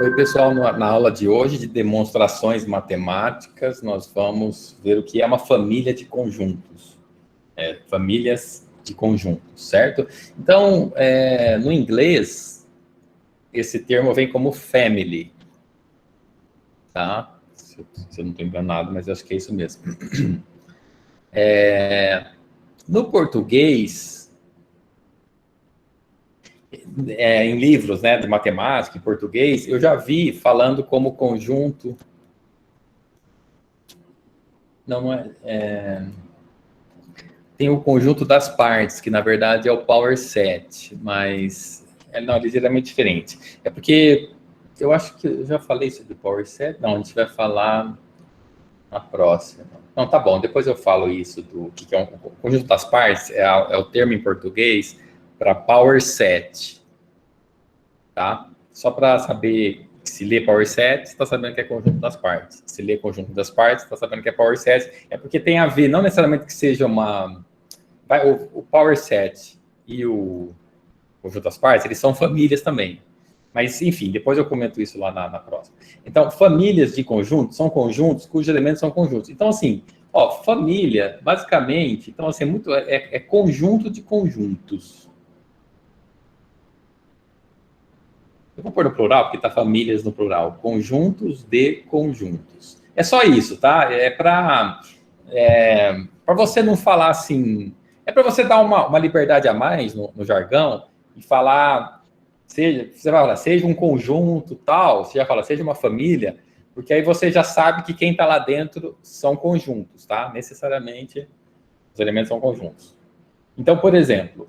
Oi, pessoal, na aula de hoje de demonstrações matemáticas, nós vamos ver o que é uma família de conjuntos. Famílias de conjuntos, certo? Então, no inglês, esse termo vem como family, tá? Se eu não estou enganado, mas eu acho que é isso mesmo. No português, em livros, né, de matemática, em português, eu já vi falando como conjunto. Não é. Tem o conjunto das partes, que na verdade é o power set, mas não, é ligeiramente diferente. É porque eu acho que eu já falei sobre power set. Não, a gente vai falar na próxima. Não, tá bom, depois eu falo isso do que é um conjunto das partes, é o termo em português para power set, tá? Só para saber, se lê power set, você está sabendo que é conjunto das partes. Se lê conjunto das partes, está sabendo que é power set. É porque tem a ver, não necessariamente que seja uma... O power set e o conjunto das partes, eles são famílias também. Mas, enfim, depois eu comento isso lá na próxima. Então, famílias de conjuntos são conjuntos cujos elementos são conjuntos. Então, assim, família, basicamente, então, assim, é conjunto de conjuntos. Eu vou pôr no plural, porque está famílias no plural. Conjuntos de conjuntos. É só isso, tá? É para você não falar assim... É para você dar uma liberdade a mais no jargão e falar... você vai falar, seja um conjunto, tal. Você já fala, seja uma família, porque aí você já sabe que quem está lá dentro são conjuntos, tá? Necessariamente, os elementos são conjuntos. Então, por exemplo...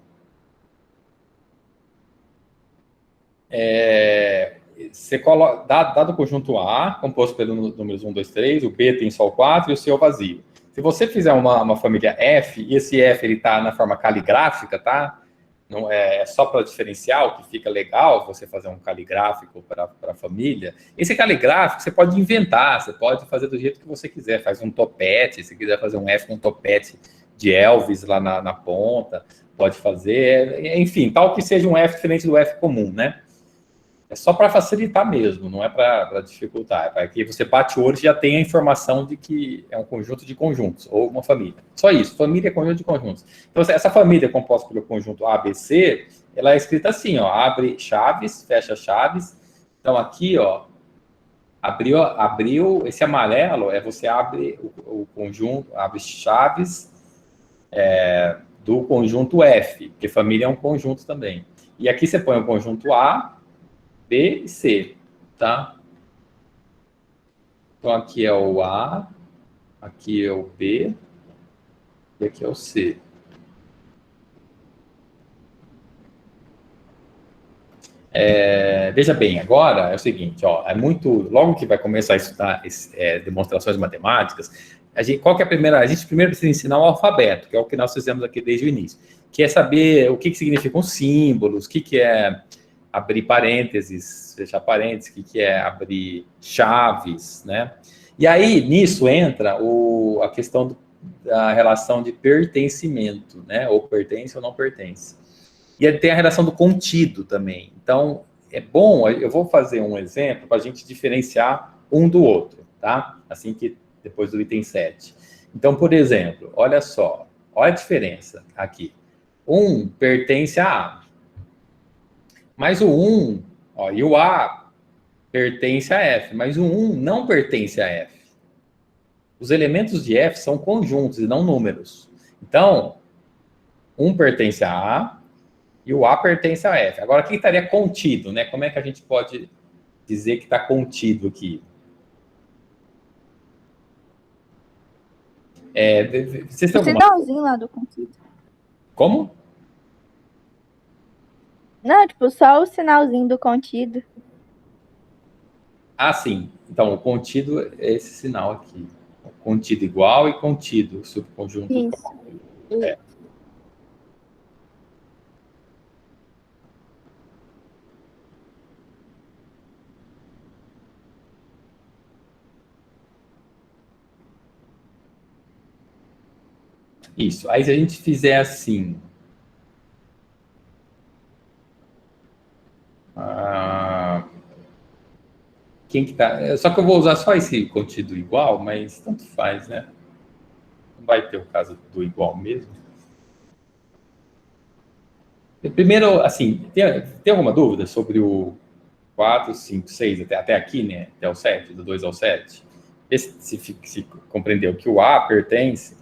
você coloca, dado o conjunto A, composto pelos números 1, 2, 3, o B tem só o 4 e o C é o vazio. Se você fizer uma família F, e esse F está na forma caligráfica, tá? Não é só para diferencial, que fica legal você fazer um caligráfico para a família. Esse caligráfico você pode inventar, você pode fazer do jeito que você quiser. Faz um topete, se quiser fazer um F com um topete de Elvis lá na ponta, pode fazer. Enfim, tal que seja um F diferente do F comum, né? É só para facilitar mesmo, não é para dificultar. É para que você bate o olho e já tenha a informação de que é um conjunto de conjuntos, ou uma família. Só isso, família é conjunto de conjuntos. Então, essa família composta pelo conjunto ABC, ela é escrita assim, ó, abre chaves, fecha chaves. Então, aqui, ó, abriu, esse amarelo você abre o conjunto, abre chaves do conjunto F, porque família é um conjunto também. E aqui você põe o conjunto A, B e C, tá? Então, aqui é o A, aqui é o B e aqui é o C. Veja bem, agora é o seguinte, ó, logo que vai começar a estudar demonstrações matemáticas, qual que é a primeira? A gente primeiro precisa ensinar o alfabeto, que é o que nós fizemos aqui desde o início, que é saber o que significam símbolos, o que é abrir parênteses, fechar parênteses, o que é abrir chaves, né? E aí, nisso entra a questão da relação de pertencimento, né? Ou pertence ou não pertence. E tem a relação do contido também. Então, é bom, eu vou fazer um exemplo para a gente diferenciar um do outro, tá? Assim que depois do item 7. Então, por exemplo, olha só, olha a diferença aqui. Um pertence a A. Mas o 1, e o A pertence a F, mas o 1 não pertence a F. Os elementos de F são conjuntos e não números. Então, 1 pertence a A e o A pertence a F. Agora, aqui estaria contido, né? Como é que a gente pode dizer que está contido aqui? Vocês têm alguma... O sinalzinho lá do contido. Como? Não, tipo, só o sinalzinho do contido. Ah, sim. Então, o contido é esse sinal aqui. Contido igual e contido, subconjunto. Isso. É. Isso. Aí, se a gente fizer assim... quem que tá... Só que eu vou usar só esse contido igual, mas tanto faz, né? Não vai ter o caso do igual mesmo. Primeiro, assim, tem alguma dúvida sobre o 4, 5, 6, até aqui, né? Até o 7, do 2 ao 7? Se compreendeu que o A pertence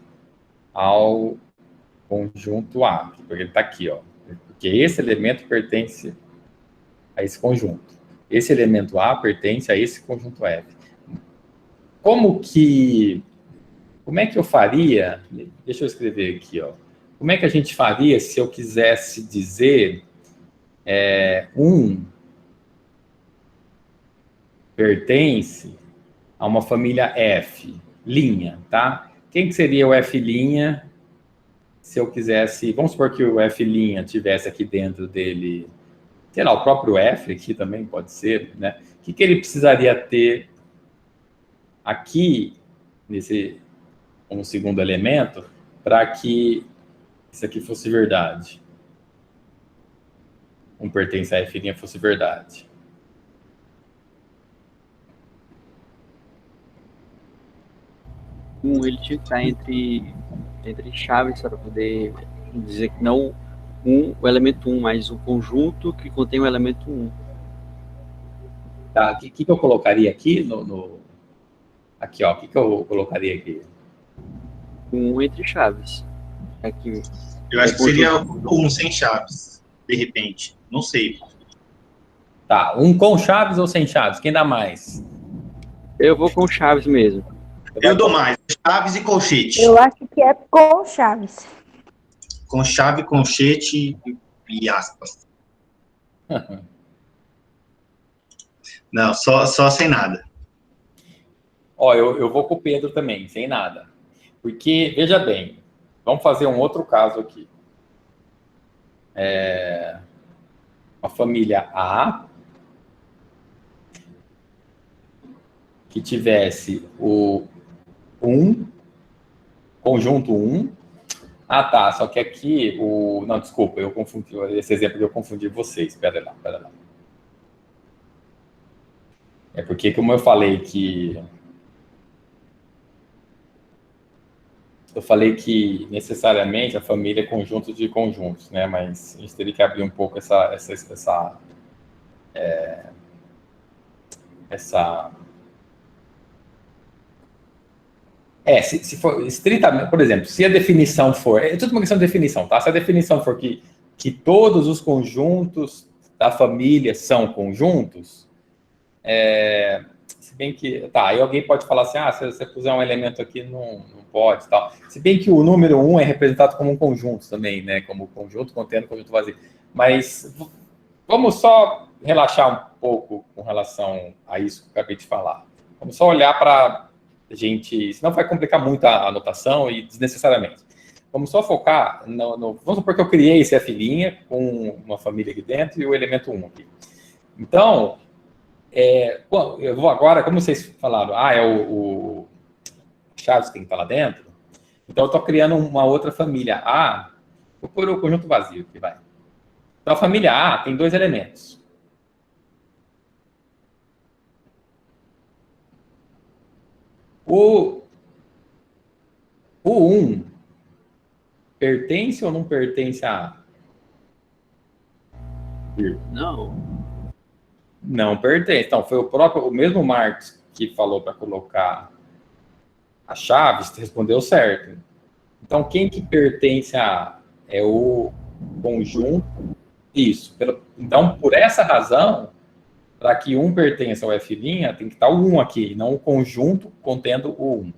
ao conjunto A, porque ele está aqui, ó. Porque esse elemento pertence a esse conjunto. Esse elemento A pertence a esse conjunto F. Como é que eu faria? Deixa eu escrever aqui, ó. Como é que a gente faria se eu quisesse dizer um pertence a uma família F, linha, tá? Quem que seria o F linha se eu quisesse... Vamos supor que o F linha tivesse aqui dentro dele, sei lá, o próprio F aqui também pode ser, né? O que ele precisaria ter aqui, como segundo elemento, para que isso aqui fosse verdade? Um pertence a F' fosse verdade. Ele tinha que estar entre chaves para poder dizer que não o elemento 1, mas o conjunto que contém o elemento 1. Tá, o que eu colocaria aqui aqui, ó, o que eu colocaria aqui? Entre chaves. Aqui. Eu acho que seria um sem chaves, de repente. Não sei. Tá, um com chaves ou sem chaves? Quem dá mais? Eu vou com chaves mesmo. Eu dou mais. Chaves e colchete. Eu acho que é com chaves. Com chave, colchete e aspas. Não, só sem nada. Ó, eu vou com o Pedro também, sem nada. Porque, veja bem, vamos fazer um outro caso aqui. Uma família A que tivesse o 1, conjunto 1. Ah, tá, só que aqui Não, desculpa, eu confundi, esse exemplo eu confundi vocês, pera lá. É porque, como eu falei que... necessariamente a família é conjunto de conjuntos, né? Mas a gente teria que abrir um pouco essa se for estritamente, por exemplo, se a definição for... É tudo uma questão de definição, tá? Se a definição for que todos os conjuntos da família são conjuntos, se bem que... Tá, aí alguém pode falar assim, se você puser um elemento aqui, não pode, tal. Se bem que o número 1 é representado como um conjunto também, né? Como conjunto contendo conjunto vazio. Mas vamos só relaxar um pouco com relação a isso que eu acabei de falar. Vamos só olhar para... senão vai complicar muito a anotação e desnecessariamente. Vamos só focar vamos supor que eu criei esse F' com uma família aqui dentro e o elemento 1 aqui. Então, eu vou agora, como vocês falaram, o Chaves tem que estar lá dentro, então eu estou criando uma outra família A, vou pôr o conjunto vazio aqui, vai. Então a família A tem 2 elementos. O 1 pertence ou não pertence a A? Não pertence. Então, foi o mesmo Marx que falou para colocar a Chaves, respondeu certo. Então, quem que pertence a A? É o conjunto. Isso. Então, por essa razão, para que 1 pertença ao F', tem que estar o 1 aqui, não o conjunto contendo o 1.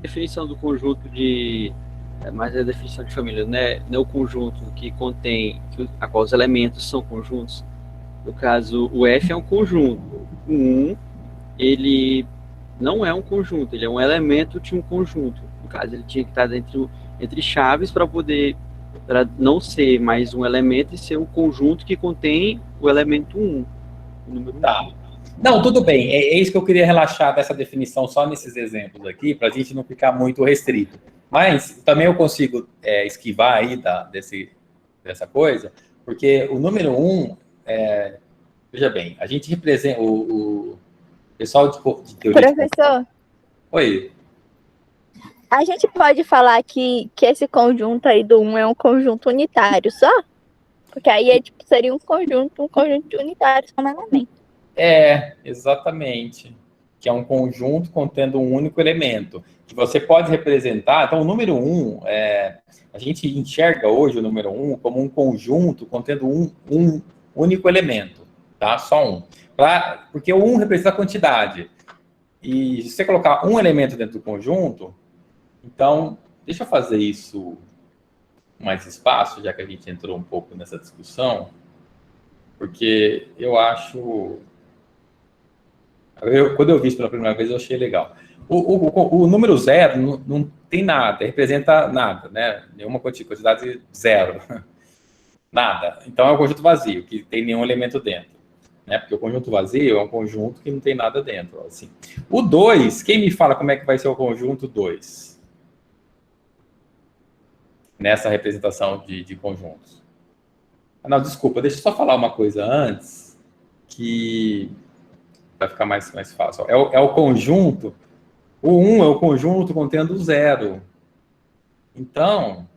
Definição do conjunto mas é a definição de família, né? Não é o conjunto que contém, a qual os elementos são conjuntos. No caso, o F é um conjunto. O 1, ele não é um conjunto, ele é um elemento de um conjunto. No caso, ele tinha que estar entre chaves para não ser mais um elemento e ser um conjunto que contém o elemento 1. O número 1. Tá. Não, tudo bem. É isso que eu queria relaxar dessa definição só nesses exemplos aqui, para a gente não ficar muito restrito. Mas também eu consigo esquivar aí dessa coisa, porque o número 1, veja bem, a gente representa o pessoal de teoria. Professor, Oi. a gente pode falar que esse conjunto aí do 1 é um conjunto unitário só? Porque aí tipo, seria um conjunto de unitários como elemento. Exatamente. Que é um conjunto contendo um único elemento. Que você pode representar. Então, o número 1, a gente enxerga hoje o número 1 como um conjunto contendo um único elemento. Tá? Só um. Porque o 1 representa a quantidade. E se você colocar um elemento dentro do conjunto, então, deixa eu fazer isso mais espaço, já que a gente entrou um pouco nessa discussão, porque eu acho... quando eu vi isso pela primeira vez, eu achei legal. O número 0 não tem nada, representa nada, né? Nenhuma quantidade zero. Nada. Então, é um conjunto vazio, que tem nenhum elemento dentro. Né? Porque o conjunto vazio é um conjunto que não tem nada dentro. Assim. O 2, quem me fala como é que vai ser o conjunto 2? Nessa representação de conjuntos. Não, desculpa, deixa eu só falar uma coisa antes, que vai ficar mais fácil. É o conjunto, o 1 é o conjunto contendo o 0. Então,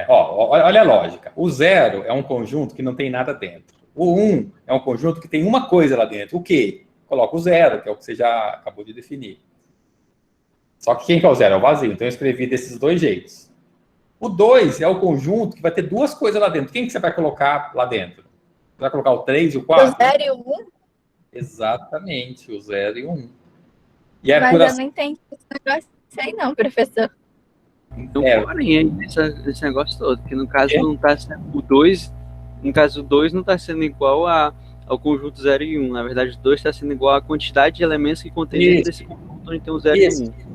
olha a lógica. O 0 é um conjunto que não tem nada dentro. O 1 é um conjunto que tem uma coisa lá dentro. O quê? Coloca o 0, que é o que você já acabou de definir. Só que quem que é o 0? É o vazio. Então, eu escrevi desses dois jeitos. O 2 é o conjunto que vai ter duas coisas lá dentro. Quem que você vai colocar lá dentro? Você vai colocar o 3 e o 4? O 0 e o 1? Exatamente, o 0 e o 1. Mas eu não entendi esse negócio aí não, professor. Então, porém, aí esse negócio todo, que no caso não está sendo o 2, no caso o 2 não está sendo igual ao conjunto 0 e 1. Na verdade, o 2 está sendo igual à quantidade de elementos que contém dentro desse conjunto onde tem o 0 e 1.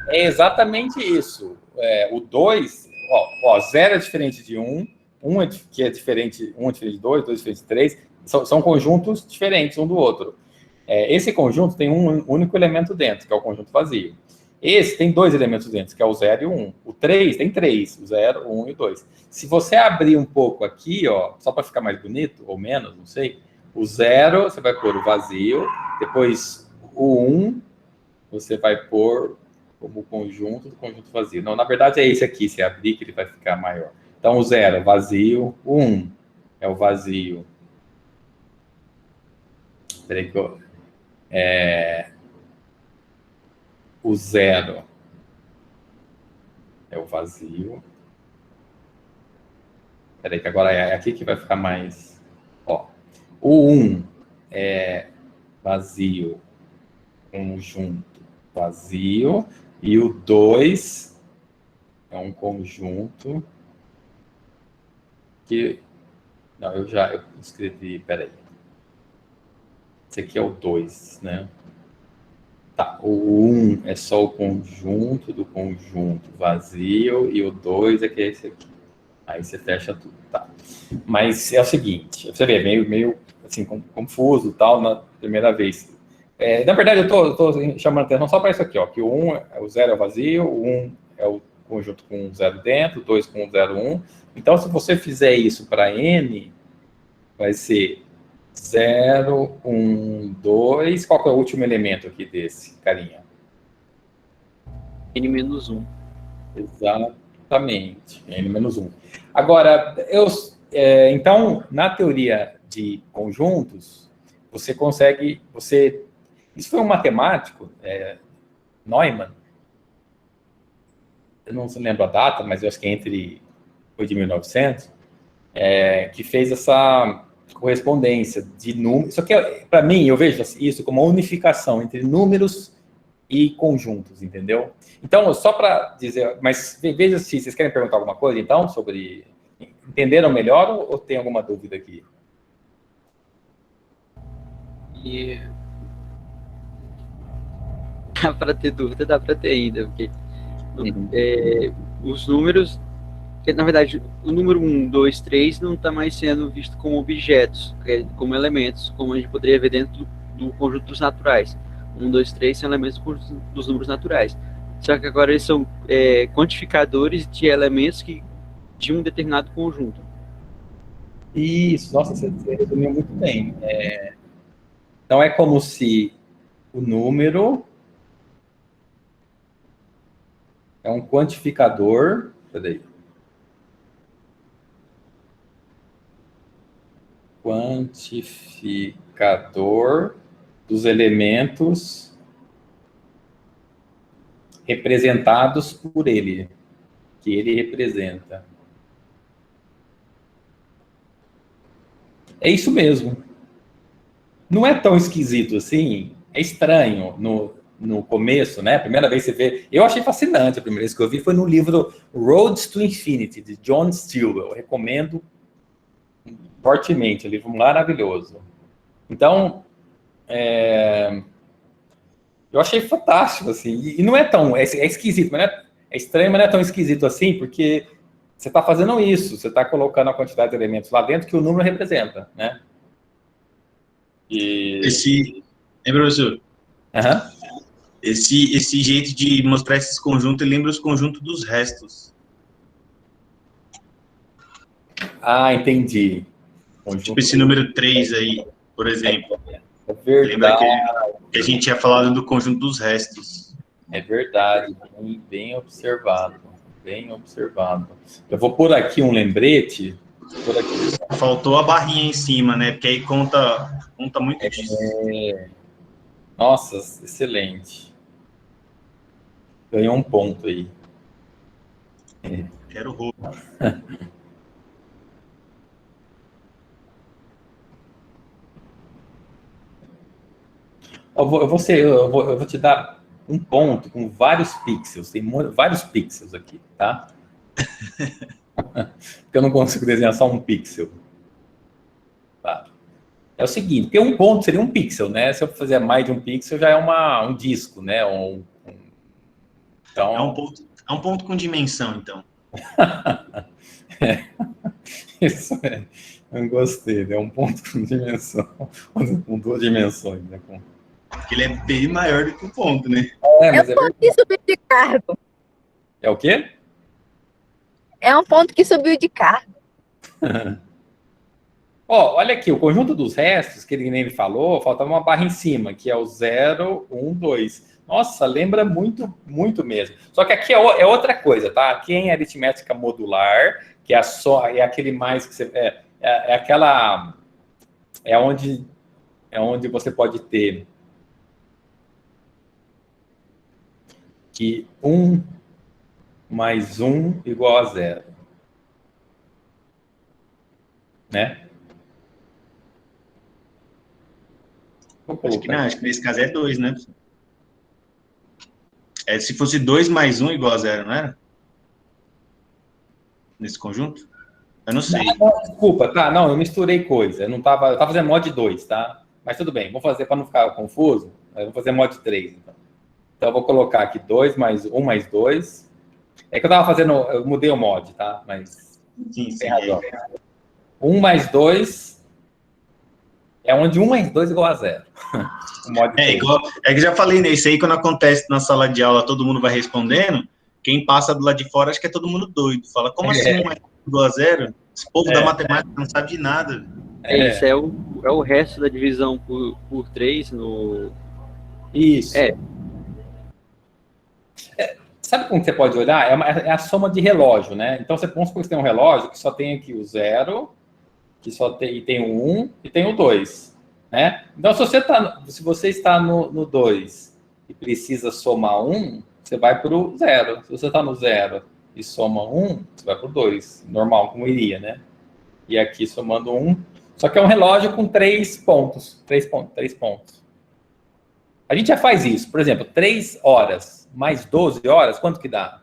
É exatamente isso. O 2, 0 é diferente de 1, 1 é diferente, 1 é diferente de 2, 2 é diferente de 3, são conjuntos diferentes um do outro. Esse conjunto tem um único elemento dentro, que é o conjunto vazio. Esse tem dois elementos dentro, que é o 0 e o 1. O 3 tem 3, o 0, o 1 e o 2. Se você abrir um pouco aqui, só para ficar mais bonito, ou menos, não sei, o 0 você vai pôr o vazio, depois o 1 você vai pôr como conjunto do conjunto vazio. Não, na verdade é esse aqui, se abrir que ele vai ficar maior. Então o 0 é vazio, o 1 é o vazio. Espera aí que o 0 é o vazio. Espera aí que agora é aqui que vai ficar mais... O 1 é vazio, conjunto vazio. E o 2 é um conjunto que... Não, eu escrevi... Peraí. Esse aqui é o 2, né? Tá, o 1 é só o conjunto do conjunto vazio e o 2 é que é esse aqui. Aí você fecha tudo, tá? Mas é o seguinte, você vê, meio assim, confuso e tal na primeira vez. Na verdade, eu tô chamando atenção só para isso aqui, que o 0 é o vazio, o 1 é o conjunto com 0 dentro, o 2 com 0, 1. Então, se você fizer isso para N, vai ser 0, 1, 2. Qual que é o último elemento aqui desse carinha? N-1. Exatamente, N-1. Agora, então, na teoria de conjuntos, você consegue... Isso foi um matemático, Neumann, eu não lembro a data, mas eu acho que foi de 1900, que fez essa correspondência de números. Só que, para mim, eu vejo isso como uma unificação entre números e conjuntos, entendeu? Então, só para dizer, mas veja se vocês querem perguntar alguma coisa, então, sobre... Entenderam melhor ou tem alguma dúvida aqui? Dá para ter dúvida, dá para ter ainda, porque os números, na verdade, o número 1, 2, 3 não está mais sendo visto como objetos, como elementos, como a gente poderia ver dentro do conjunto dos naturais. 1, 2, 3 são elementos dos números naturais. Só que agora eles são quantificadores de elementos de um determinado conjunto. Isso, nossa, você resumiu muito bem. Então, é como se o número é um quantificador. Peraí. Quantificador dos elementos representados por ele, que ele representa. É isso mesmo. Não é tão esquisito assim, é estranho no começo, né? A primeira vez que você vê... Eu achei fascinante, a primeira vez que eu vi foi no livro Roads to Infinity, de John Stilwell. Eu recomendo fortemente, é um livro maravilhoso. Então, eu achei fantástico, assim, e não é tão... É esquisito, mas é estranho, mas não é tão esquisito assim, porque você está fazendo isso, você está colocando a quantidade de elementos lá dentro que o número representa, né? Professor? Uhum. Esse jeito de mostrar esses conjuntos lembra os conjuntos dos restos. Ah, entendi. Tipo esse número 3 aí, por exemplo. É verdade. Lembra que a gente tinha falado do conjunto dos restos. É verdade, bem observado, bem observado. Eu vou pôr aqui um lembrete. Faltou a barrinha em cima, né? Porque aí conta muito disso. Nossa, excelente. Ganhou um ponto aí. Quero roubo. Eu vou te dar um ponto com vários pixels. Tem vários pixels aqui, tá? Porque eu não consigo desenhar só um pixel. Tá. É o seguinte, porque um ponto seria um pixel, né? Se eu fizer mais de um pixel, já é um disco, né? Então... É um ponto com dimensão, então. Isso é. Eu gostei, é um ponto com dimensão. Com duas dimensões, né? Porque ele é bem maior do que o ponto, né? Mas é um ponto que subiu de cargo. É o quê? É um ponto que subiu de cargo. Olha aqui, o conjunto dos restos, que ele falou, faltava uma barra em cima, que é o 0, 1, 2. Nossa, lembra muito, muito mesmo. Só que aqui é outra coisa, tá? Aqui em aritmética modular, que é aquele mais que você... É onde você pode ter que 1 mais 1 igual a 0. Né? Acho que nesse caso é 2, né? Se fosse 2 mais 1 igual a 0, não era? Nesse conjunto? Eu não sei. Desculpa, tá? Não, eu misturei coisa. Eu tava fazendo mod 2, tá? Mas tudo bem, vou fazer, para não ficar confuso, eu vou fazer mod 3, então. Então eu vou colocar aqui 2 mais 1 mais 2. É que eu tava fazendo, eu mudei o mod, tá? Mas sim, tem razão. 1 mais 2 é onde 1 mais 2 igual a 0. É que já falei, né? Isso aí quando acontece na sala de aula, todo mundo vai respondendo, quem passa do lado de fora acho que é todo mundo doido. Fala, como assim 1 mais 2 igual a 0? Esse povo da matemática não sabe de nada. Isso é o resto da divisão por 3 no... Isso. Sabe como você pode olhar? É a soma de relógio, né? Então, vamos supor que você tem um relógio que só tem aqui o 0, e tem o 1 e tem o 2, né? Então, se você está no 2 e precisa somar 1, você vai para o 0. Se você está no 0 e soma 1, você vai para o 2. Normal, como iria, né? E aqui somando 1. Só que é um relógio com 3 pontos. 3 pontos. A gente já faz isso. Por exemplo, 3 horas mais 12 horas, quanto que dá?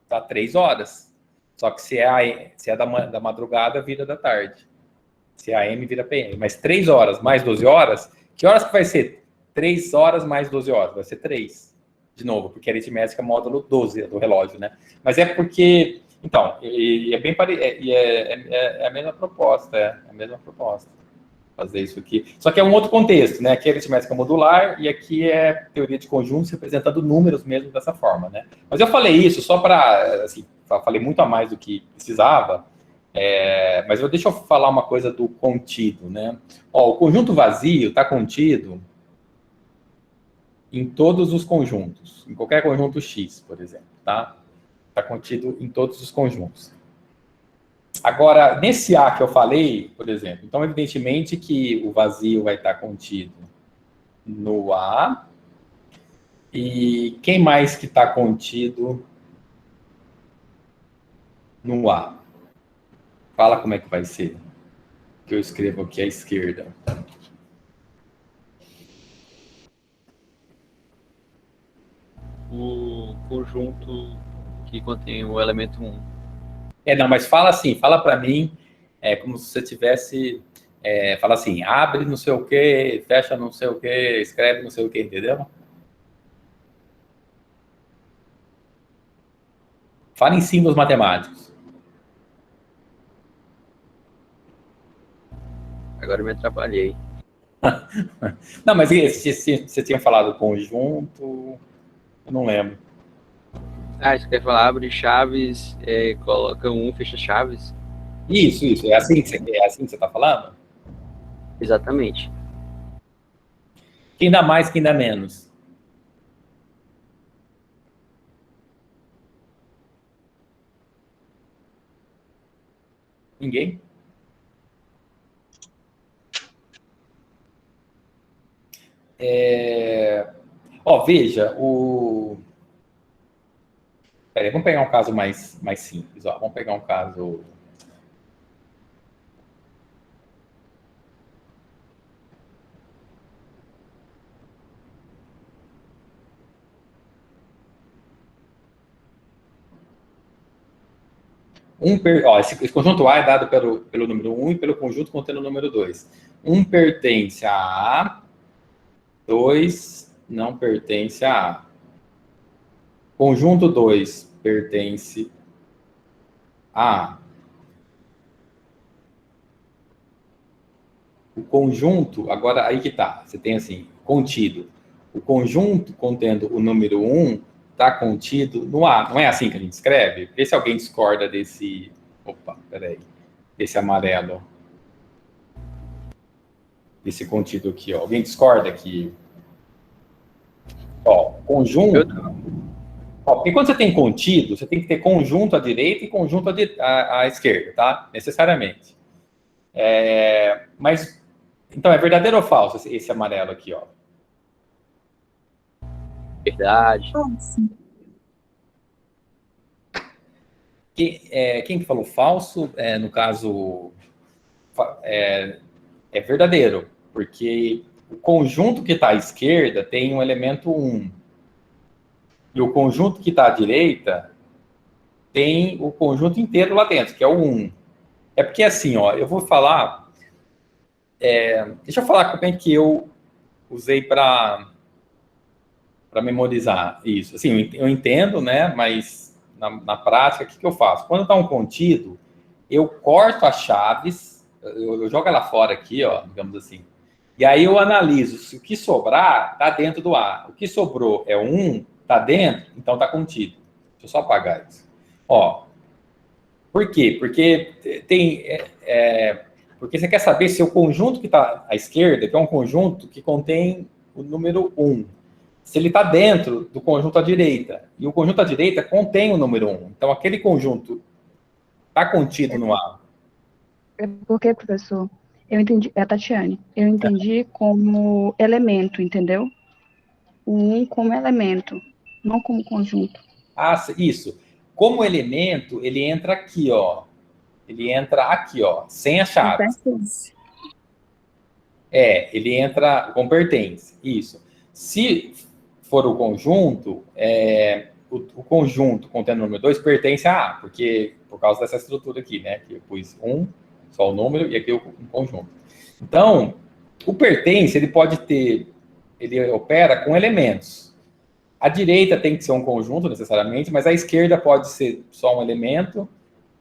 Dá 3 horas. Só que se é da madrugada, vira da tarde. Se é AM, vira PM. Mas 3 horas mais 12 horas, que horas que vai ser? 3 horas mais 12 horas. Vai ser 3. De novo, porque a aritmética é módulo 12 do relógio, né? Mas é porque... Então, é bem parecido. É a mesma proposta, a mesma proposta. Fazer isso aqui. Só que é um outro contexto, né? Aqui é aritmética modular e aqui é teoria de conjuntos representando números mesmo dessa forma, né? Mas eu falei isso só para, assim, falei muito a mais do que precisava, Mas deixa eu falar uma coisa do contido, né? Ó, o conjunto vazio está contido em todos os conjuntos, em qualquer conjunto X, por exemplo, tá? Está contido em todos os conjuntos. Agora, nesse A que eu falei, por exemplo, então, evidentemente que o vazio vai estar contido no A. E quem mais que está contido no A? Fala como é que vai ser. Que eu escrevo aqui à esquerda. O conjunto que contém o elemento 1. Não, mas fala assim, fala para mim, como se você tivesse, fala assim, abre não sei o quê, fecha não sei o quê, escreve não sei o quê, entendeu? Fala em símbolos matemáticos. Agora eu me atrapalhei. Não, mas você tinha falado conjunto, eu não lembro. Você quer falar abre chaves, coloca 1, fecha chaves? Isso, é assim que você está falando? Exatamente. Quem dá mais, quem dá menos? Ninguém? Veja, Peraí, vamos pegar um caso mais simples. Ó. Vamos pegar um caso... esse conjunto A é dado pelo número 1 e pelo conjunto contendo o número 2. 1 pertence a A, 2 não pertence a A. Conjunto 2 pertence a A. O conjunto, agora aí que tá, você tem assim, contido. O conjunto contendo o número 1 está contido no A. Não é assim que a gente escreve? Vê se alguém discorda desse... Opa, peraí. Desse amarelo. Desse contido aqui, ó. Alguém discorda aqui? Ó, conjunto... porque quando você tem contido, você tem que ter conjunto à direita e conjunto à esquerda, tá? Necessariamente. Mas, então, é verdadeiro ou falso esse amarelo aqui, ó? Verdade. Quem que falou falso? No caso, é verdadeiro, porque o conjunto que está à esquerda tem um elemento 1. E o conjunto que está à direita tem o conjunto inteiro lá dentro, que é o 1. É porque assim, ó, eu vou falar... deixa eu falar como é que eu usei para memorizar isso. Assim, eu entendo, né? Mas na prática, o que eu faço? Quando está um contido, eu corto as chaves, eu jogo ela fora aqui, ó, digamos assim. E aí eu analiso se o que sobrar está dentro do A. O que sobrou é 1, está dentro, então está contido. Deixa eu só apagar isso. Ó, por quê? Porque porque você quer saber se o conjunto que está à esquerda, que é um conjunto que contém o número 1, se ele está dentro do conjunto à direita. E o conjunto à direita contém o número 1. Então, aquele conjunto está contido no A. Por quê, professor? Eu entendi, é a Tatiane. Eu entendi como elemento, entendeu? O 1 como elemento, não como conjunto. Isso. Como elemento, ele entra aqui, ó. Ele entra aqui, ó, sem a chave. Ele entra com pertence. Isso. Se for o conjunto, o conjunto contendo o número 2 pertence a A, porque por causa dessa estrutura aqui, né? Que eu pus 1, só o número, e aqui um conjunto. Então, o pertence, ele opera com elementos. A direita tem que ser um conjunto, necessariamente, mas a esquerda pode ser só um elemento,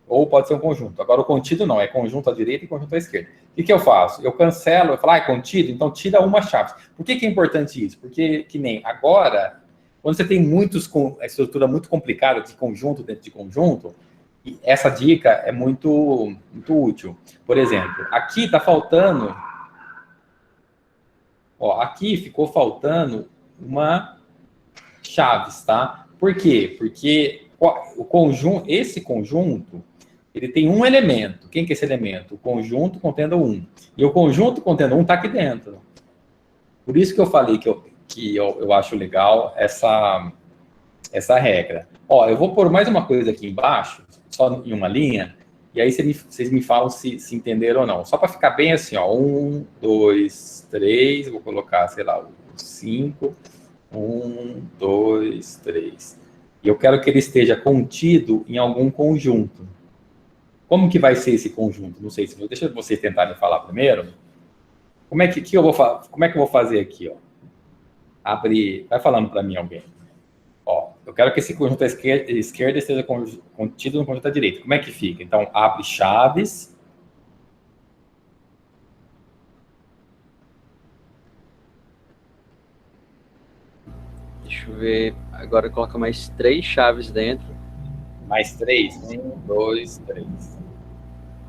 ou pode ser um conjunto. Agora, o contido não, é conjunto à direita e conjunto à esquerda. O que eu faço? Eu cancelo, eu falo, é contido? Então, tira uma chave. Por que é importante isso? Porque, que nem agora, quando você tem a estrutura muito complicada de conjunto dentro de conjunto, E essa dica é muito, muito útil. Por exemplo, aqui está faltando... Ó, aqui ficou faltando uma chaves, tá? Por quê? Porque o conjunto, esse conjunto, ele tem um elemento. Quem que é esse elemento? O conjunto contendo 1. E o conjunto contendo 1 está aqui dentro. Por isso que eu falei que eu acho legal essa regra. Ó, eu vou pôr mais uma coisa aqui embaixo, só em uma linha, e aí vocês me falam se entenderam ou não. Só para ficar bem assim, ó. 1, 2, 3, vou colocar, sei lá, 5. 1, 2, 3. E eu quero que ele esteja contido em algum conjunto. Como que vai ser esse conjunto? Não sei se... Deixa vocês tentarem falar primeiro. Como é que eu vou fazer aqui, ó? Abre... Vai falando para mim alguém. Ó, eu quero que esse conjunto à esquerda esteja contido no conjunto à direita. Como é que fica? Então, abre chaves... Deixa eu ver. Agora coloca mais 3 chaves dentro. Mais 3. 1, 2, 3.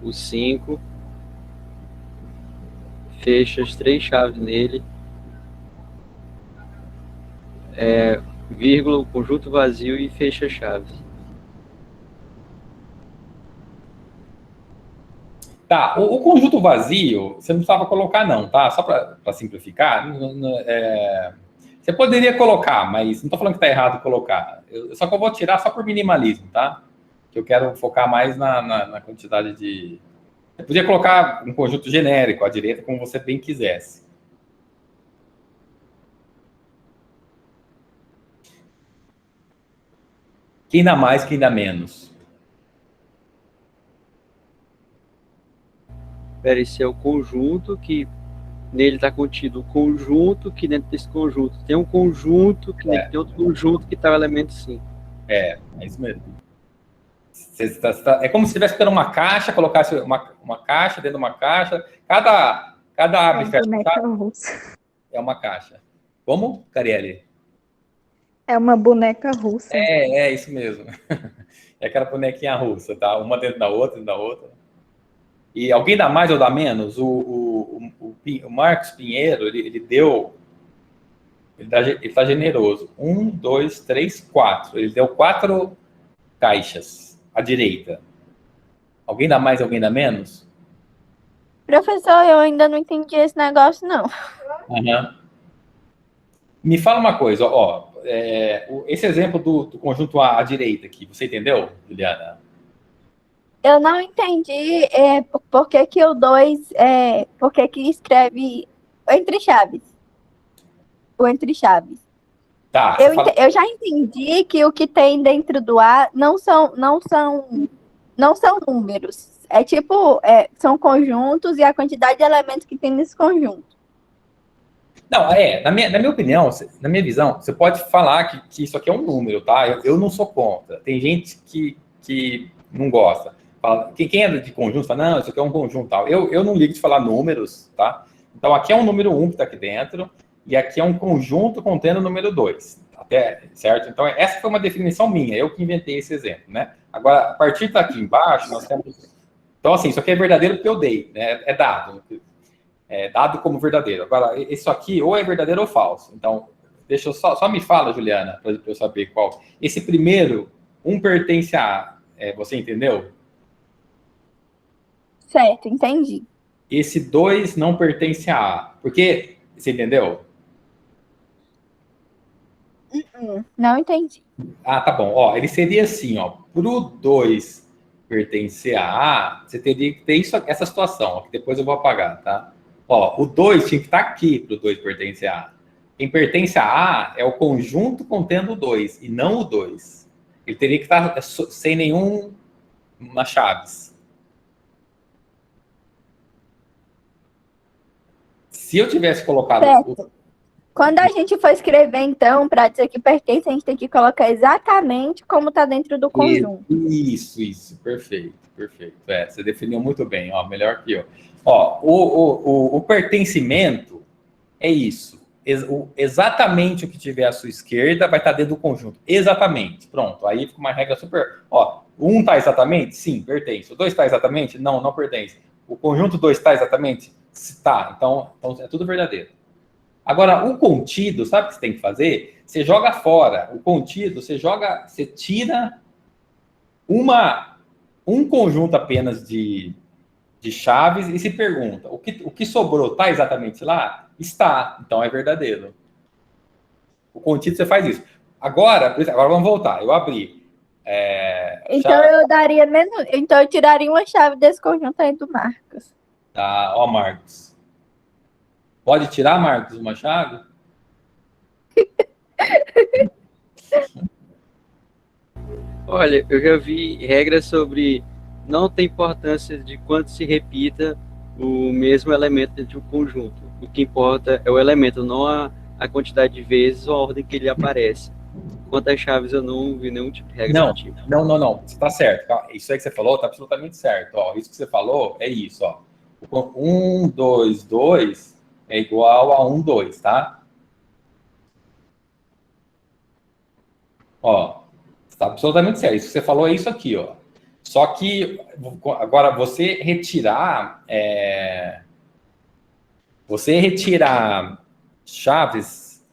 O 5. Fecha as 3 chaves nele. Vírgula, o conjunto vazio e fecha a chave. Tá, o conjunto vazio, você não precisava colocar não, tá? Só para simplificar, você poderia colocar, mas não estou falando que está errado colocar. Só que eu vou tirar só por minimalismo, tá? Que eu quero focar mais na quantidade de... Eu podia colocar um conjunto genérico à direita, como você bem quisesse. Quem dá mais, quem dá menos? Espera, esse é o conjunto que... Nele está contido o conjunto, que dentro desse conjunto tem um conjunto, que dentro tem outro conjunto que está o elemento 5. É isso mesmo. É como se estivesse pegando uma caixa, colocasse uma caixa dentro de uma caixa. Cada abre e fecha é uma caixa. Como, Cariele? É uma boneca russa. É isso mesmo. É aquela bonequinha russa, tá? Uma dentro da outra, E alguém dá mais ou dá menos? O Marcos Pinheiro, ele está generoso. 1, 2, 3, 4. Ele deu 4 caixas à direita. Alguém dá mais, alguém dá menos? Professor, eu ainda não entendi esse negócio, não. Uhum. Me fala uma coisa, ó. Esse exemplo do conjunto à direita aqui, você entendeu, Juliana? Eu não entendi por que o 2, por que escreve entre chaves. O entre chaves. Tá, eu já entendi que o que tem dentro do A não são números. É tipo, são conjuntos e a quantidade de elementos que tem nesse conjunto. Não, na minha opinião, na minha visão, você pode falar que isso aqui é um número, tá? Eu não sou contra. Tem gente que não gosta. Fala, quem é de conjunto fala, não, isso aqui é um conjunto tal. Eu não ligo de falar números, tá? Então, aqui é um número 1 que está aqui dentro, e aqui é um conjunto contendo o número 2. Certo? Então, essa foi uma definição minha, eu que inventei esse exemplo, né? Agora, a partir daqui embaixo, nós temos... Então, assim, isso aqui é verdadeiro porque eu dei, né? É dado. É dado como verdadeiro. Agora, isso aqui ou é verdadeiro ou falso. Então, deixa eu só me fala, Juliana, para eu saber qual. Esse primeiro, 1 pertence a A. Você entendeu? Certo, entendi. Esse 2 não pertence a A. Porque, você entendeu? Não entendi. Ah, tá bom. Ó, ele seria assim, ó. Pro 2 pertencer a A, você teria que ter essa situação, ó, que depois eu vou apagar, tá? Ó, o 2 tinha que estar aqui pro 2 pertencer a A. Quem pertence a A é o conjunto contendo o 2, e não o 2. Ele teria que estar sem nenhuma chaves. Se eu tivesse colocado... Certo. Quando a gente for escrever, então, para dizer que pertence, a gente tem que colocar exatamente como está dentro do conjunto. Isso. Perfeito. Você definiu muito bem, ó, melhor que eu. Ó, o pertencimento é isso. Exatamente o que tiver à sua esquerda vai estar dentro do conjunto. Exatamente. Pronto. Aí fica uma regra super... Ó, O 1 está exatamente? Sim, pertence. O 2 está exatamente? Não, não pertence. O conjunto 2 está exatamente? Está. Então é tudo verdadeiro. Agora, o contido, sabe o que você tem que fazer? Você joga fora. O contido, você tira um conjunto apenas de chaves e se pergunta, o que sobrou está exatamente lá? Está. Então é verdadeiro. O contido você faz isso. Agora vamos voltar. Eu abri. Então eu daria menos. Então eu tiraria uma chave desse conjunto aí do Marcos. Tá, ó, Marcos. Pode tirar, Marcos, uma chave? Olha, eu já vi regras sobre não tem importância de quanto se repita o mesmo elemento dentro de um conjunto. O que importa é o elemento, não a quantidade de vezes ou a ordem que ele aparece. Quanto às chaves, eu não vi nenhum tipo de regra. Não. Você está certo. Isso aí que você falou está absolutamente certo. Ó, isso que você falou é isso. Ó. 1, 2, 2 é igual a 1, 2, tá? Ó, está absolutamente certo. Isso que você falou é isso aqui, ó. Só que agora você retirar chaves,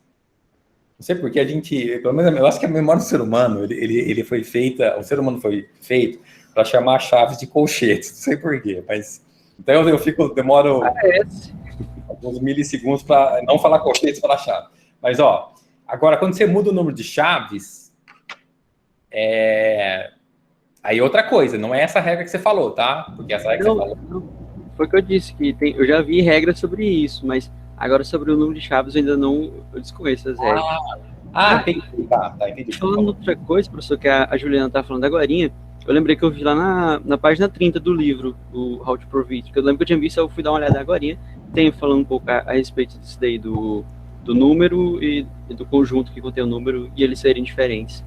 não sei porque a gente, pelo menos eu acho que a memória do ser humano, ele foi feita, o ser humano foi feito para chamar chaves de colchetes, não sei porquê, mas então demoro alguns milissegundos para não falar colchetes, falar chave. Mas ó, agora quando você muda o número de chaves, aí outra coisa, não é essa regra que você falou, tá? Porque essa regra que você falou. Não. Foi o que eu disse, eu já vi regras sobre isso, mas agora sobre o número de chaves eu ainda não desconheço as regras. Entendi. Tá, entendi. Falando outra coisa, professor, que a Juliana tá falando agorinha, eu lembrei que eu vi lá na página 30 do livro, o How to Prove It, que eu lembro que eu tinha visto, eu fui dar uma olhada agorinha, tem falando um pouco a respeito disso daí, do número e do conjunto que contém o número, e eles serem diferentes.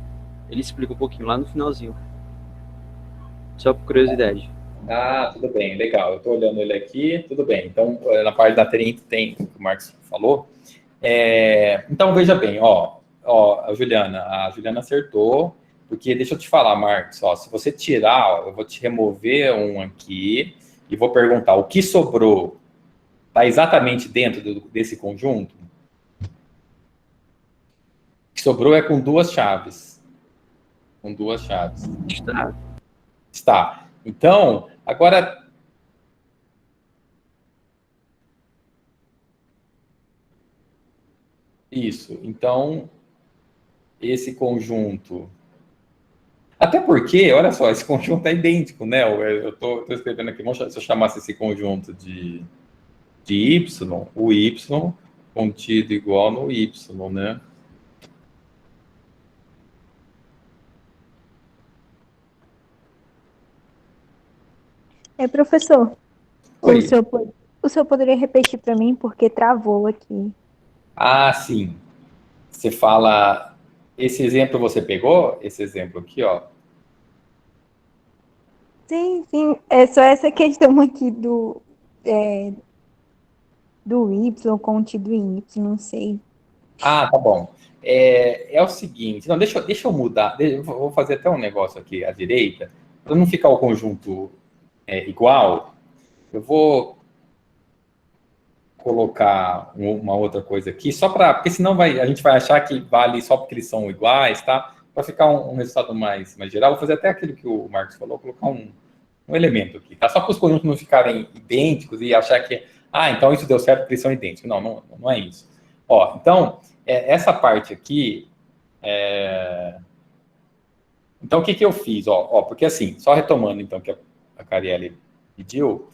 Ele explica um pouquinho lá no finalzinho. Só por curiosidade. Tudo bem, legal. Eu estou olhando ele aqui, tudo bem. Então, na parte da 30 tem o que o Marcos falou. Então, veja bem, a Juliana acertou, porque deixa eu te falar, Marcos, se você tirar, eu vou te remover um aqui e vou perguntar, o que sobrou está exatamente dentro desse conjunto? O que sobrou é com duas chaves. Com duas chaves. Está. Então, agora... Isso. Então, esse conjunto... Até porque, olha só, esse conjunto é idêntico, né? Eu estou escrevendo aqui, se eu chamasse esse conjunto de Y, o Y contido igual no Y, né? Professor, o senhor poderia repetir para mim, porque travou aqui. Sim. Você fala... Esse exemplo você pegou? Esse exemplo aqui, ó. Sim. É só essa questão aqui do Y contido em Y, não sei. Tá bom. É o seguinte... Não, deixa eu mudar. Eu vou fazer até um negócio aqui à direita, para não ficar o conjunto igual. Eu vou colocar uma outra coisa aqui, porque senão a gente vai achar que vale só porque eles são iguais, tá? Para ficar um resultado mais geral, vou fazer até aquilo que o Marcos falou, colocar um elemento aqui, tá? Só para os conjuntos não ficarem idênticos e achar que, então isso deu certo porque eles são idênticos. Não é isso. Então, essa parte aqui, então o que eu fiz? Porque assim, só retomando então que a Carielle pediu,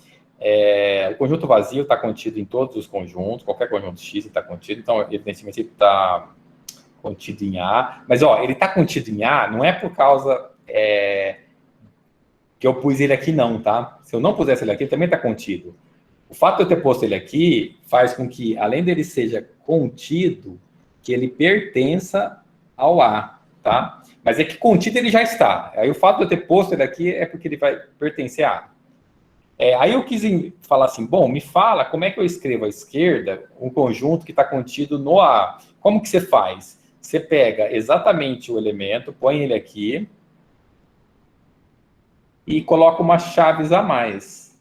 o conjunto vazio está contido em todos os conjuntos, qualquer conjunto X está contido, então, evidentemente, ele está contido em A, mas, ele está contido em A não é por causa que eu pus ele aqui, não, tá? Se eu não pusesse ele aqui, ele também está contido. O fato de eu ter posto ele aqui faz com que, além dele seja contido, que ele pertença ao A, tá? Mas é que contido ele já está. Aí o fato de eu ter posto ele aqui é porque ele vai pertencer a A. Aí eu quis falar assim, me fala como é que eu escrevo à esquerda um conjunto que está contido no A. Como que você faz? Você pega exatamente o elemento, põe ele aqui, e coloca umas chaves a mais.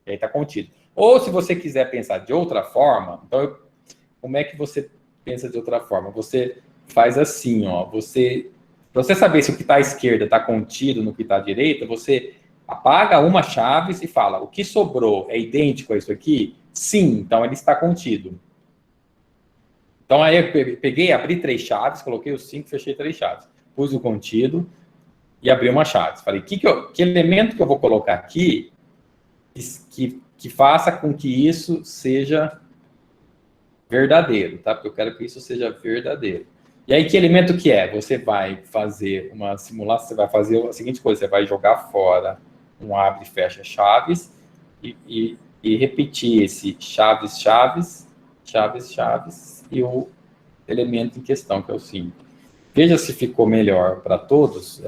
E aí está contido. Ou se você quiser pensar de outra forma, então como é que você pensa de outra forma? Você faz assim, ó, para você saber se o que está à esquerda está contido no que está à direita, você apaga uma chave e fala, o que sobrou é idêntico a isso aqui? Sim, então ele está contido. Então aí eu peguei, abri 3 chaves, coloquei os 5, fechei 3 chaves. Pus o contido e abri uma chave. Falei, que elemento que eu vou colocar aqui que faça com que isso seja verdadeiro, tá? Porque eu quero que isso seja verdadeiro. E aí, que elemento que é? Você vai fazer uma simulação, você vai fazer a seguinte coisa, você vai jogar fora um abre e fecha chaves e repetir esse chaves, chaves, chaves, chaves e o elemento em questão, que é o 5. Veja se ficou melhor para todos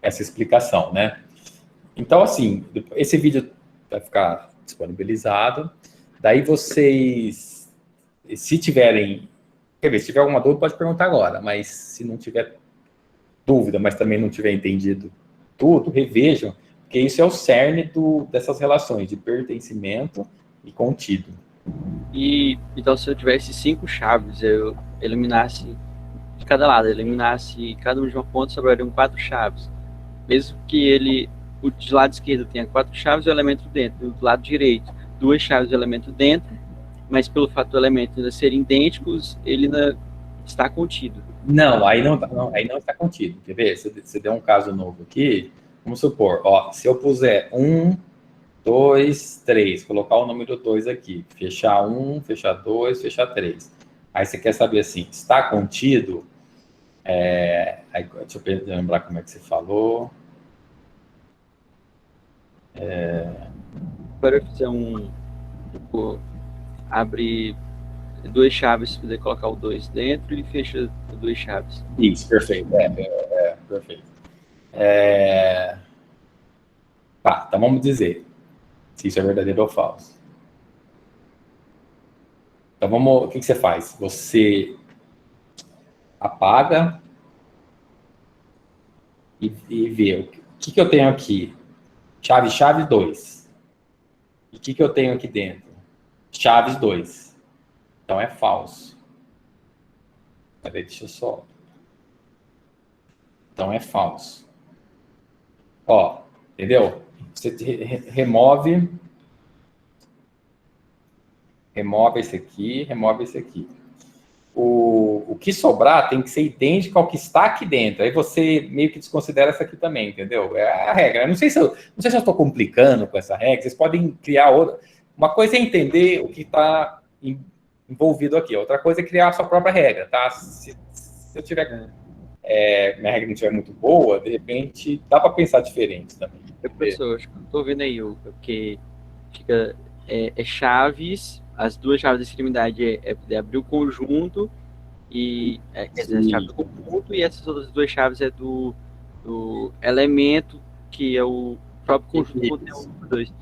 essa explicação, né? Então, assim, esse vídeo vai ficar disponibilizado. Daí vocês, se tiverem, quer ver, se tiver alguma dúvida, pode perguntar agora, mas se não tiver dúvida, mas também não tiver entendido tudo, revejam, porque isso é o cerne dessas relações de pertencimento e contido. E então, se eu tivesse 5 chaves, eu eliminasse de cada lado, eliminasse cada um de uma ponta, sobrariam 4 chaves. Mesmo que o de lado esquerdo tenha 4 chaves e o elemento dentro, do lado direito 2 chaves e o elemento dentro, mas pelo fato do elemento ainda serem idênticos, ele ainda está contido. Não, aí não está contido. Quer ver? Você deu um caso novo aqui, vamos supor, ó, se eu puser 1, 2, 3, colocar o número 2 aqui, fechar 1, fechar 2, fechar 3. Aí você quer saber assim, está contido? Aí, deixa eu lembrar como é que você falou. Para eu fizer abre 2 chaves, se puder colocar o 2 dentro e fecha 2 chaves. Isso, perfeito. Perfeito. Tá, então vamos dizer se isso é verdadeiro ou falso. Então o que você faz? Você apaga e vê o que eu tenho aqui. Chave 2. E o que eu tenho aqui dentro? Chaves 2. Então é falso. Peraí, deixa eu só. Então é falso. Ó, entendeu? Você remove esse aqui, remove esse aqui. O que sobrar tem que ser idêntico ao que está aqui dentro. Aí você meio que desconsidera essa aqui também, entendeu? É a regra. Eu não sei se eu estou complicando com essa regra. Vocês podem criar outra. Uma coisa é entender o que está envolvido aqui. Outra coisa é criar a sua própria regra, tá? Se eu tiver... minha regra não estiver muito boa, de repente dá para pensar diferente também. Professor, acho que estou vendo aí, porque fica chaves, as 2 chaves da extremidade é poder abrir o conjunto, e a chave do conjunto, e essas outras 2 chaves é do elemento, que é o próprio conjunto contém o 2.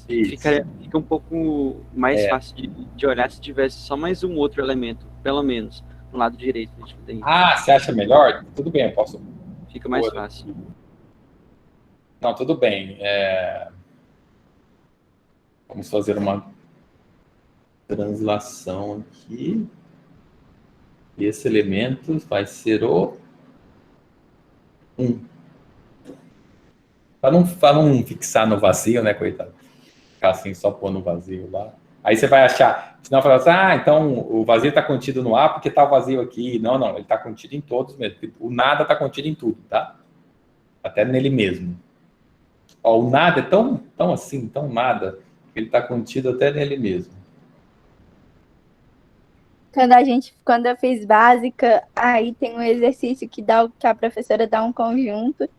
Fica um pouco mais fácil de olhar se tivesse só mais um outro elemento, pelo menos, no lado direito. Você acha melhor? Tudo bem, eu posso... Fica mais fácil. Não, tudo bem. Vamos fazer uma translação aqui. E esse elemento vai ser o 1. Para não fixar no vazio, né, coitado? Ficar assim, só pôr no vazio lá. Aí você vai achar, senão fala assim, então o vazio está contido no A porque está o vazio aqui. Não, ele está contido em todos mesmo. O nada está contido em tudo, tá? Até nele mesmo. Ó, o nada é tão assim, tão nada, que ele está contido até nele mesmo. Quando eu fiz básica, aí tem um exercício que a professora dá um conjunto,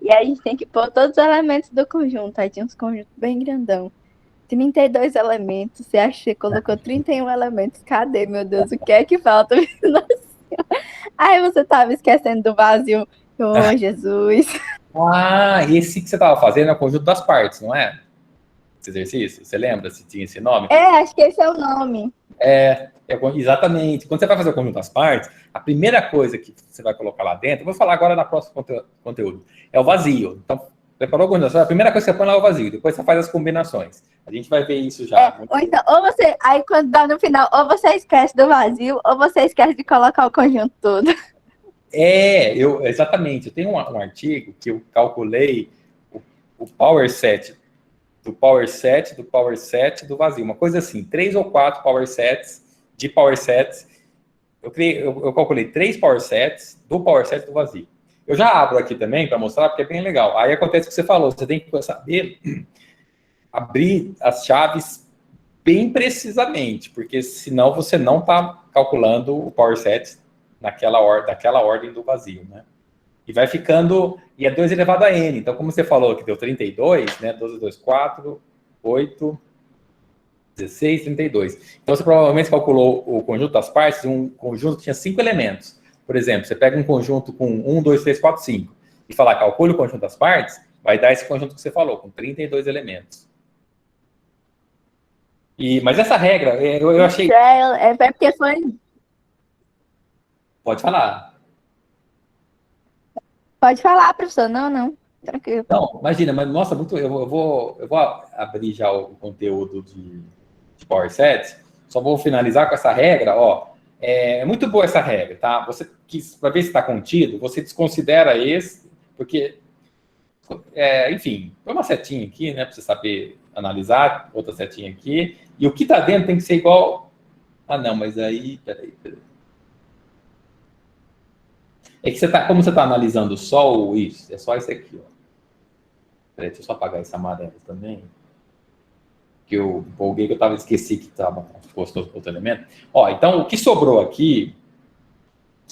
e aí a gente tem que pôr todos os elementos do conjunto. Aí tinha uns conjuntos bem grandão. 32 elementos, você acha que você colocou 31 elementos? Cadê, meu Deus? O que é que falta? Aí você estava esquecendo do vazio. Oh, Jesus. Esse que você estava fazendo é o conjunto das partes, não é? Esse exercício? Você lembra se tinha esse nome? Acho que esse é o nome. Exatamente. Quando você vai fazer o conjunto das partes, a primeira coisa que você vai colocar lá dentro, eu vou falar agora na próxima conteúdo, é o vazio. Então, Preparou a organização, a primeira coisa que você põe lá é o vazio, depois você faz as combinações. A gente vai ver isso já. Ou então, ou você, aí quando dá no final, ou você esquece do vazio, ou você esquece de colocar o conjunto todo. Exatamente. Eu tenho um artigo que eu calculei o power set do power set, do power set, do vazio. Uma coisa assim, 3 ou 4 power sets de power sets. Eu calculei 3 power sets do power set do vazio. Eu já abro aqui também para mostrar, porque é bem legal. Aí acontece o que você falou, você tem que saber abrir as chaves bem precisamente, porque senão você não está calculando o power set daquela ordem do vazio, né? E vai ficando, e é 2 elevado a n. Então, como você falou que deu 32, né? 12, 2, 4, 8, 16, 32. Então, você provavelmente calculou o conjunto das partes, um conjunto que tinha 5 elementos. Por exemplo, você pega um conjunto com 1, 2, 3, 4, 5 e falar, calcule o conjunto das partes, vai dar esse conjunto que você falou, com 32 elementos. Mas essa regra, eu achei... É porque foi... Pode falar. Pode falar, professor. Não. Tranquilo. Não, imagina, mas nossa, muito. Eu vou abrir já o conteúdo de Power Sets. Só vou finalizar com essa regra, ó. É muito boa essa regra, tá? Você para ver se está contido, você desconsidera esse, porque, enfim, põe uma setinha aqui, né, para você saber analisar, outra setinha aqui, e o que está dentro tem que ser igual. Ah, não, mas aí, peraí. É que como você está analisando só isso, é só isso aqui, ó. Peraí, deixa eu só apagar esse amarelo também. Que eu empolguei, que eu esqueci que estava posto outro elemento. Ó, então, o que sobrou aqui,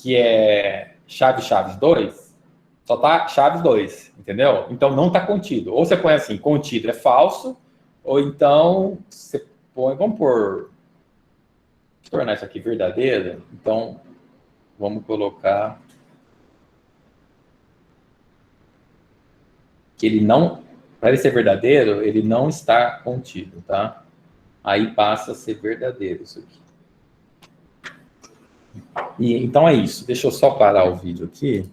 que é chaves 2, só tá chaves 2, entendeu? Então, não está contido. Ou você põe assim, contido é falso, ou então você põe, vamos tornar isso aqui verdadeiro. Então, vamos colocar que ele não, para ele ser verdadeiro, ele não está contido, tá? Aí passa a ser verdadeiro isso aqui. Então é isso. Deixa eu só parar o vídeo aqui.